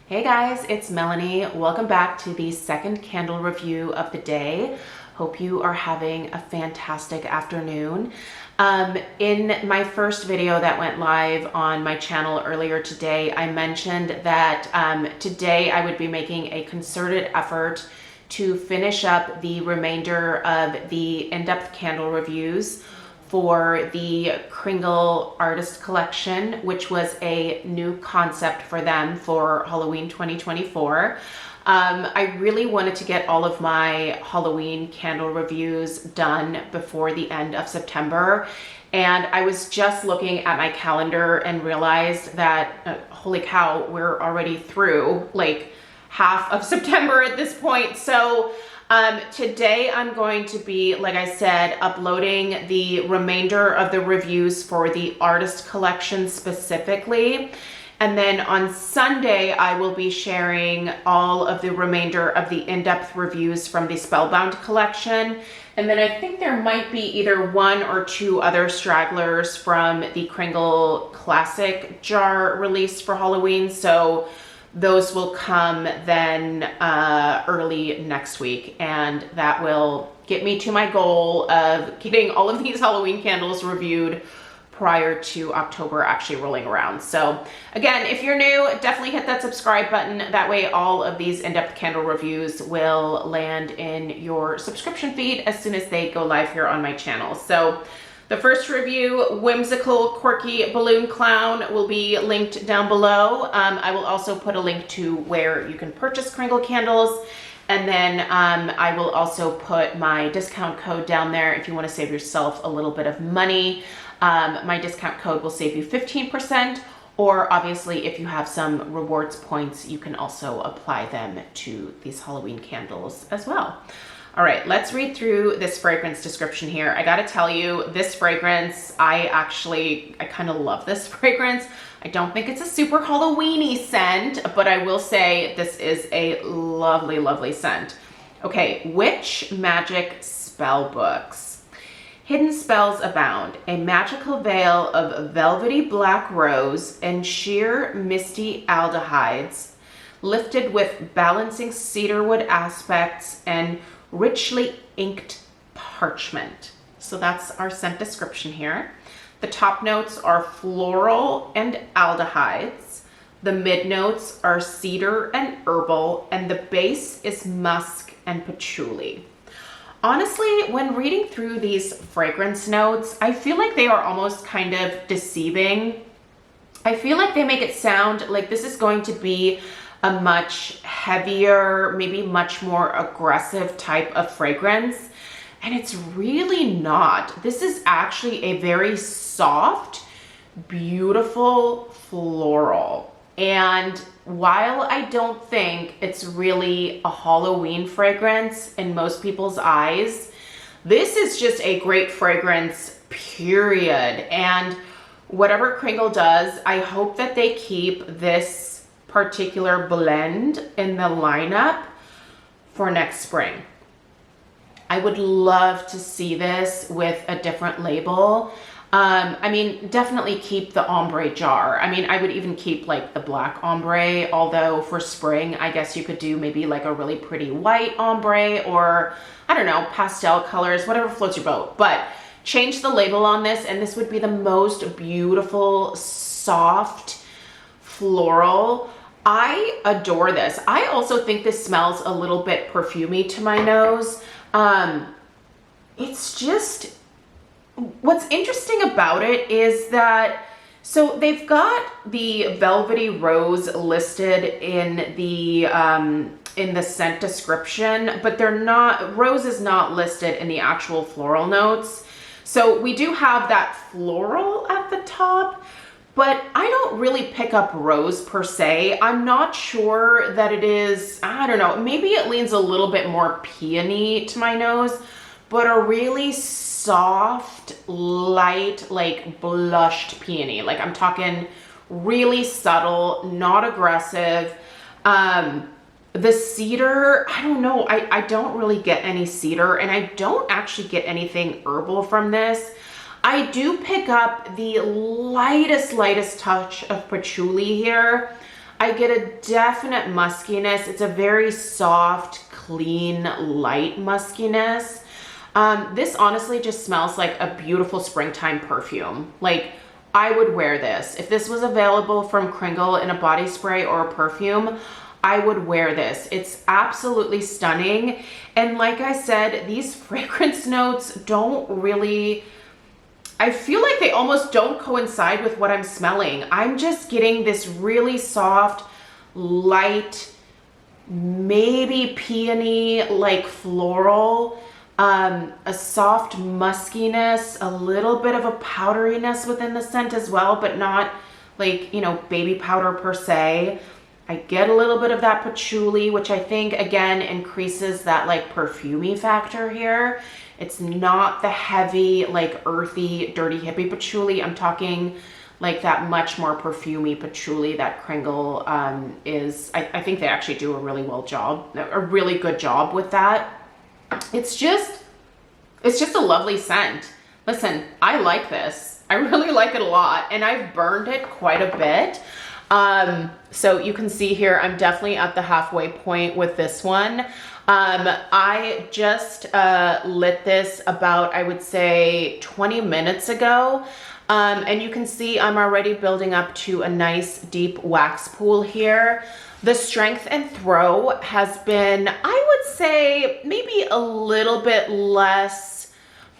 Hey guys, it's Melanie. Welcome back to the second candle review of the day. Hope you are having a fantastic afternoon. In my first video that went live on my channel earlier today, I mentioned that today I would be making a concerted effort to finish up the remainder of the in-depth candle reviews for the Kringle artist collection, which was a new concept for them for Halloween 2024. I really wanted to get all of my Halloween candle reviews done before the end of September. And I was just looking at my calendar and realized that, holy cow, we're already through like half of September at this point. So today I'm going to be, like I said, uploading the remainder of the reviews for the artist collection specifically. And then on Sunday, I will be sharing all of the remainder of the in-depth reviews from the Spellbound collection. And then I think there might be either one or two other stragglers from the Kringle Classic jar release for Halloween. So those will come then early next week, and that will get me to my goal of getting all of these Halloween candles reviewed prior to October actually rolling around. So again, if you're new, definitely hit that subscribe button. That way all of these in-depth candle reviews will land in your subscription feed as soon as they go live here on my channel. So the first review, Whimsical Quirky Balloon Clown, will be linked down below. I will also put a link to where you can purchase Kringle candles. And then I will also put my discount code down there if you want to save yourself a little bit of money. My discount code will save you 15%, or obviously if you have some rewards points, you can also apply them to these Halloween candles as well. All right, let's read through this fragrance description here. I gotta tell you, this fragrance, I kind of love this fragrance. I don't think it's a super Halloween-y scent, but I will say this is a lovely, lovely scent. Okay, Witch Magic Spell Books. Hidden spells abound. A magical veil of velvety black rose and sheer misty aldehydes, lifted with balancing cedarwood aspects and richly inked parchment. So that's our scent description here. The top notes are floral and aldehydes. The mid notes are cedar and herbal, and the base is musk and patchouli. Honestly, when reading through these fragrance notes, I feel like they are almost kind of deceiving. I feel like they make it sound like this is going to be a much heavier, maybe much more aggressive type of fragrance. And it's really not. This is actually a very soft, beautiful floral. And while I don't think it's really a Halloween fragrance in most people's eyes, this is just a great fragrance, period. And whatever Kringle does, I hope that they keep this particular blend in the lineup for next spring. I would love to see this with a different label. I mean, definitely keep the ombre jar. I mean, I would even keep like the black ombre, although for spring, I guess you could do maybe like a really pretty white ombre, or I don't know, pastel colors, whatever floats your boat. But change the label on this, and this would be the most beautiful, soft floral. I adore this. I also think this smells a little bit perfumey to my nose. It's just, what's interesting about it is that, so they've got the velvety rose listed in the scent description, but rose is not listed in the actual floral notes. So we do have that floral at the top, but I don't really pick up rose per se. I'm not sure that it is, I don't know, maybe it leans a little bit more peony to my nose, but a really soft, light, like blushed peony. Like I'm talking really subtle, not aggressive. The cedar, I don't know, I don't really get any cedar, and I don't actually get anything herbal from this. I do pick up the lightest touch of patchouli here. I get a definite muskiness. It's a very soft, clean, light muskiness. This honestly just smells like a beautiful springtime perfume. Like, I would wear this. If this was available from Kringle in a body spray or a perfume, I would wear this. It's absolutely stunning. And like I said, these fragrance notes don't really, I feel like they almost don't coincide with what I'm smelling. I'm just getting this really soft, light, maybe peony, like floral, a soft muskiness, a little bit of a powderiness within the scent as well, but not like, you know, baby powder per se. I get a little bit of that patchouli, which I think again increases that like perfumey factor here. It's not the heavy, like earthy, dirty hippie patchouli. I'm talking like that much more perfumey patchouli that Kringle is. I think they actually do a really good job with that. It's just a lovely scent. Listen, I like this. I really like it a lot, and I've burned it quite a bit. So you can see here, I'm definitely at the halfway point with this one. I just lit this about, I would say 20 minutes ago. And you can see I'm already building up to a nice deep wax pool here. The strength and throw has been, I would say, maybe a little bit less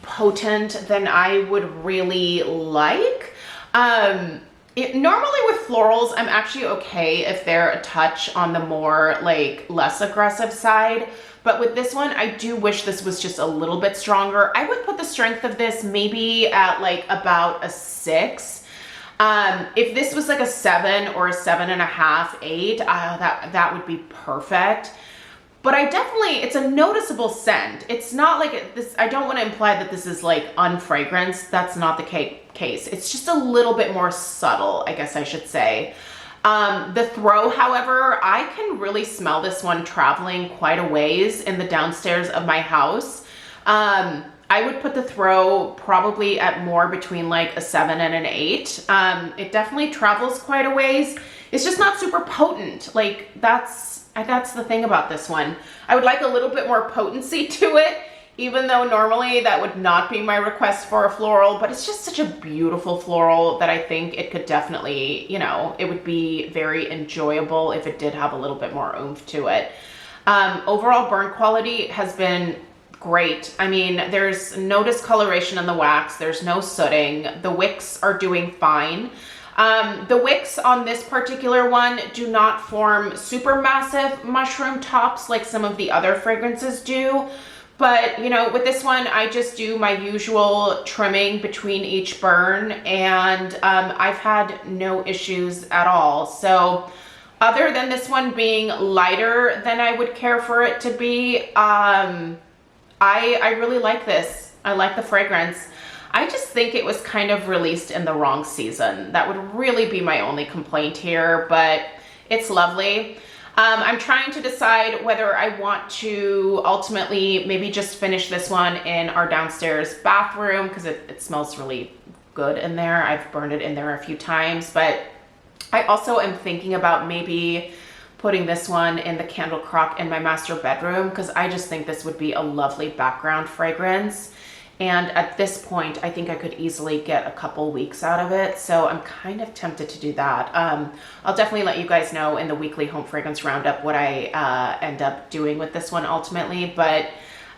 potent than I would really like. Normally with florals, I'm actually okay if they're a touch on the more like less aggressive side. But with this one, I do wish this was just a little bit stronger. I would put the strength of this maybe at like about a 6. If this was like a 7 or a 7.5, 8, that would be perfect. But it's a noticeable scent. It's not like this, I don't want to imply that this is like unfragranced. That's not the case. It's just a little bit more subtle, I guess I should say. The throw, however, I can really smell this one traveling quite a ways in the downstairs of my house. I would put the throw probably at more between like a 7 and an 8. It definitely travels quite a ways. It's just not super potent. Like that's the thing about this one. I would like a little bit more potency to it, even though normally that would not be my request for a floral, but it's just such a beautiful floral that I think it could definitely, you know, it would be very enjoyable if it did have a little bit more oomph to it. Overall burn quality has been great. I mean, there's no discoloration in the wax. There's no sooting. The wicks are doing fine. The wicks on this particular one do not form super massive mushroom tops like some of the other fragrances do. But, you know, with this one, I just do my usual trimming between each burn, and I've had no issues at all. So other than this one being lighter than I would care for it to be, I really like this. I like the fragrance. I just think it was kind of released in the wrong season. That would really be my only complaint here, but it's lovely. I'm trying to decide whether I want to ultimately maybe just finish this one in our downstairs bathroom because it smells really good in there. I've burned it in there a few times, but I also am thinking about maybe putting this one in the candle crock in my master bedroom because I just think this would be a lovely background fragrance. And at this point, I think I could easily get a couple weeks out of it. So I'm kind of tempted to do that. I'll definitely let you guys know in the weekly home fragrance roundup what I end up doing with this one ultimately. But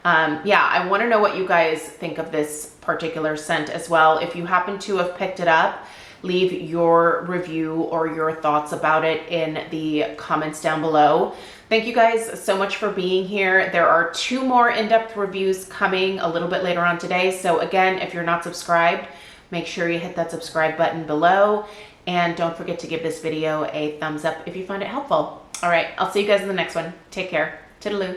yeah, I want to know what you guys think of this particular scent as well. If you happen to have picked it up, leave your review or your thoughts about it in the comments down below. Thank you guys so much for being here. There are 2 more in-depth reviews coming a little bit later on today. So again, if you're not subscribed, make sure you hit that subscribe button below. And don't forget to give this video a thumbs up if you find it helpful. All right, I'll see you guys in the next one. Take care. Toodaloo.